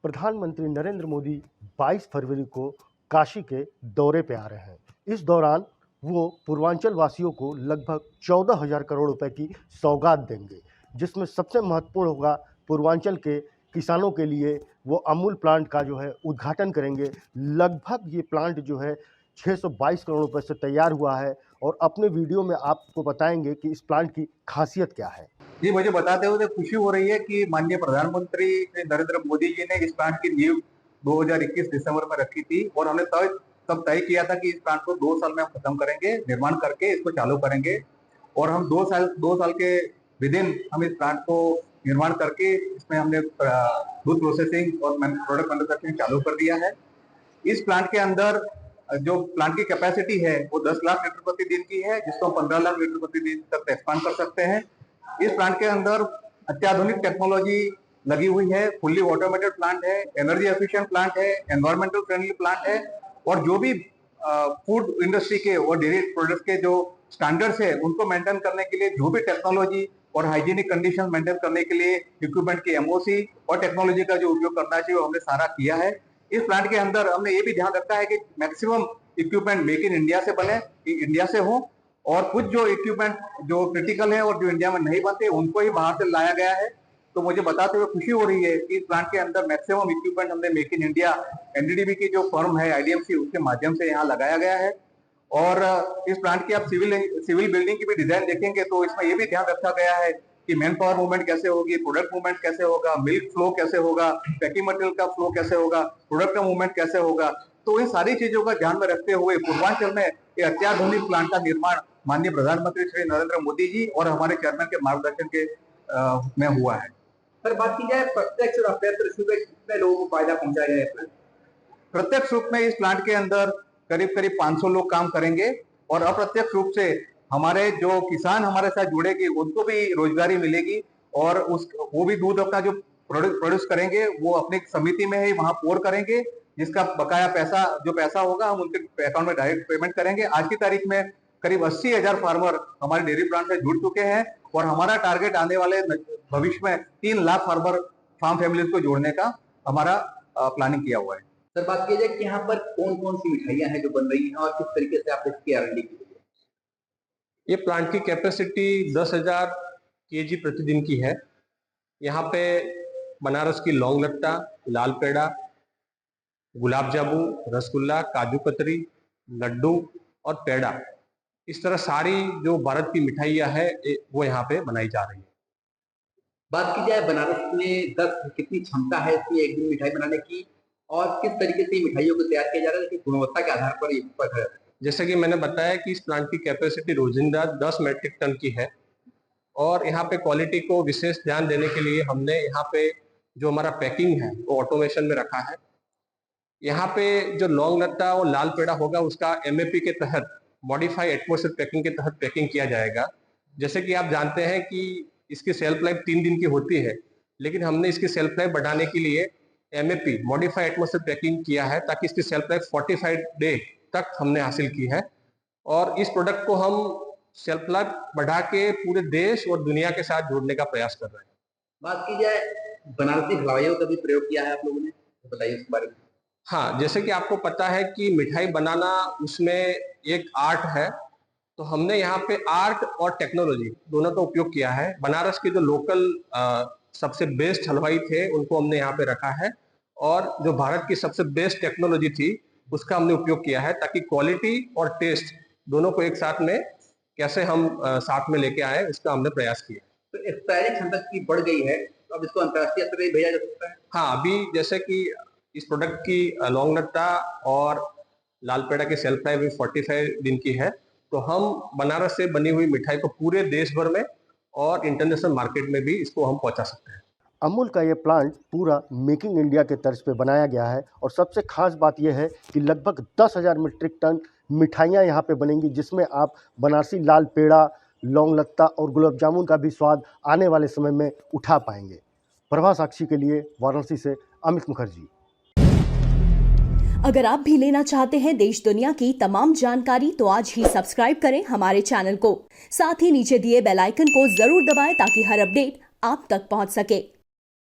प्रधानमंत्री नरेंद्र मोदी 22 फरवरी को काशी के दौरे पे आ रहे हैं। इस दौरान वो पूर्वांचल वासियों को लगभग 14,000 करोड़ रुपए की सौगात देंगे, जिसमें सबसे महत्वपूर्ण होगा पूर्वांचल के किसानों के लिए वो अमूल प्लांट का जो है उद्घाटन करेंगे। लगभग ये प्लांट जो है 622 करोड़ रुपए से तैयार हुआ है और अपने वीडियो में आपको बताएंगे कि इस प्लांट की खासियत क्या है। जी, मुझे बताते हुए खुशी हो रही है कि माननीय प्रधानमंत्री नरेंद्र मोदी जी ने इस प्लांट की नींव 2021 दिसंबर में रखी थी और हमने तब तय किया था कि इस प्लांट को 2 साल में हम खत्म करेंगे, निर्माण करके इसको चालू करेंगे और हम 2 साल के विदिन हम इस प्लांट को निर्माण करके इसमें हमने दूध प्रोसेसिंग और प्रोडक्ट मैन्युफैक्चरिंग चालू कर दिया है। इस प्लांट के अंदर जो प्लांट की कैपेसिटी है वो 10 लाख लीटर प्रतिदिन की है, जिसको हम 15 लाख लीटर प्रतिदिन तक एक्सपांड कर सकते हैं। इस प्लांट के अंदर अत्याधुनिक टेक्नोलॉजी लगी हुई है, फुल्ली ऑटोमेटेड प्लांट है, एनर्जी एफिशिएंट प्लांट है, एनवायरमेंटल फ्रेंडली प्लांट है और जो भी फूड इंडस्ट्री के और डेयरी प्रोडक्ट्स के जो स्टैंडर्ड्स है उनको मेंटेन करने के लिए जो भी टेक्नोलॉजी और हाइजीनिक कंडीशन मेंटेन करने के लिए इक्विपमेंट की एमओसी और टेक्नोलॉजी का जो उपयोग करना चाहिए वो हमने सारा किया है। इस प्लांट के अंदर हमने ये भी ध्यान रखा है कि maximum equipment make in India से बने, इंडिया से हो और कुछ जो इक्विपमेंट जो क्रिटिकल है और जो इंडिया में नहीं बनते उनको ही बाहर से लाया गया है। तो मुझे बताते हुए खुशी हो रही है कि इस प्लांट के अंदर मैक्सिमम इक्विपमेंट हमने मेक इन इंडिया एनडीडीबी की जो फर्म है आईडीएमसी उसके माध्यम से यहाँ लगाया गया है। और इस प्लांट की आप सिविल बिल्डिंग की भी डिजाइन देखेंगे तो इसमें ये भी ध्यान रखा गया है कि मैन पावर मूवमेंट कैसे होगी, प्रोडक्ट मूवमेंट कैसे होगा, मिल्क फ्लो कैसे होगा, पैकिंग मटेरियल का फ्लो कैसे होगा, प्रोडक्ट का मूवमेंट कैसे होगा। तो इन सारी चीजों का ध्यान में रखते हुए पूर्वांचल में ये अत्याधुनिक प्लांट का निर्माण माननीय प्रधानमंत्री श्री नरेंद्र मोदी जी और हमारे चेयरमैन के मार्गदर्शन के में हुआ है। सर, बात की जाए प्रत्यक्ष और अप्रत्यक्ष रूप में कितने लोगों को फायदा पहुंचाया जाए? प्रत्यक्ष रूप में इस प्लांट के अंदर करीब 500 लोग काम करेंगे और अप्रत्यक्ष रूप से हमारे जो किसान हमारे साथ जुड़ेंगे उनको भी रोजगारी मिलेगी और वो भी दूध अपना जो प्रोड्यूस करेंगे वो अपनी समिति में ही वहां पोर करेंगे, जिसका बकाया पैसा होगा हम उनके अकाउंट में डायरेक्ट पेमेंट करेंगे। आज की तारीख में करीब 80,000 फार्मर हमारे डेयरी प्लांट से जुड़ चुके हैं और हमारा टारगेट आने वाले भविष्य में 3 लाख फार्म फैमिलीज को जोड़ने का हमारा प्लानिंग किया हुआ है। सर, बात की जाए कि यहाँ पर कौन कौन सी मिठाइयाँ हैं जो बन रही हैं और किस तरीके से आप इसकी R&D की? ये प्लांट की कैपेसिटी 10,000 केजी प्रतिदिन की है। यहाँ पे बनारस की लौंग लत्ता, लाल पेड़ा, गुलाब जामुन, रसगुल्ला, काजू कतरी, लड्डू और पेड़ा, इस तरह सारी जो भारत की मिठाइयाँ है वो यहाँ पे बनाई जा रही है। बात की जाए बनारस में कितनी क्षमता है इसकी एक दिन मिठाई बनाने की और किस तरीके से मिठाइयों को तैयार किया जा रहा है कि गुणवत्ता के आधार पर ये है? जैसे कि मैंने बताया कि इस प्लांट की कैपेसिटी रोजिंदा 10 मेट्रिक टन की है और यहाँ पे क्वालिटी को विशेष ध्यान देने के लिए हमने यहाँ पे जो हमारा पैकिंग है वो ऑटोमेशन में रखा है। यहाँ पे जो लौंग लत्ता और लाल पेड़ा होगा उसका MAP के तहत मॉडिफाई एटमॉस्फेयर पैकिंग के तहत पैकिंग किया जाएगा। जैसे कि आप जानते हैं कि इसकी सेल्फ लाइफ 3 दिन की होती है, लेकिन हमने इसकी सेल्फ लाइफ बढ़ाने के लिए MAP मॉडिफाई एटमॉस्फेयर पैकिंग किया है ताकि इसकी सेल्फ लाइफ 45 डे तक हमने हासिल की है और इस प्रोडक्ट को हम सेल्फ लाइफ बढ़ा के पूरे देश और दुनिया के साथ जोड़ने का प्रयास कर रहे हैं। बात की जाए बनारसी हलवाइयों का भी प्रयोग किया है आप लोगों ने, तो बताइए उसके बारे में। हाँ, जैसे कि आपको पता है कि मिठाई बनाना उसमें एक आर्ट है, तो हमने यहाँ पे आर्ट और टेक्नोलॉजी दोनों का उपयोग किया है। बनारस के जो लोकल सबसे बेस्ट हलवाई थे उनको हमने यहाँ पे रखा है और जो भारत की सबसे बेस्ट टेक्नोलॉजी थी उसका हमने उपयोग किया है ताकि क्वालिटी और टेस्ट दोनों को एक साथ में कैसे हम साथ में लेके आए उसका हमने प्रयास किया। तो एक्सपायरी क्षमता की बढ़ गई है, तो अब इसको अंतर्राष्ट्रीय स्तर पर भेजा जा सकता है? हाँ, अभी जैसे कि इस प्रोडक्ट की लौंग लत्ता और लाल पेड़ा की सेल्फ लाइफ भी 45 दिन की है, तो हम बनारस से बनी हुई मिठाई को पूरे देश भर में और इंटरनेशनल मार्केट में भी इसको हम पहुंचा सकते हैं। अमूल का ये प्लांट पूरा मेकिंग इंडिया के तर्ज पे बनाया गया है और सबसे खास बात यह है कि लगभग 10,000 मीट्रिक टन मिठाइयाँ यहाँ पे बनेंगी, जिसमें आप बनारसी लाल पेड़ा, लौंग लत्ता और गुलाब जामुन का भी स्वाद आने वाले समय में उठा पाएंगे। प्रभा साक्षी के लिए वाराणसी से अमित मुखर्जी। अगर आप भी लेना चाहते हैं देश दुनिया की तमाम जानकारी तो आज ही सब्सक्राइब करें हमारे चैनल को। साथ ही नीचे दिए बेल आइकन को जरूर दबाएं ताकि हर अपडेट आप तक पहुंच सके।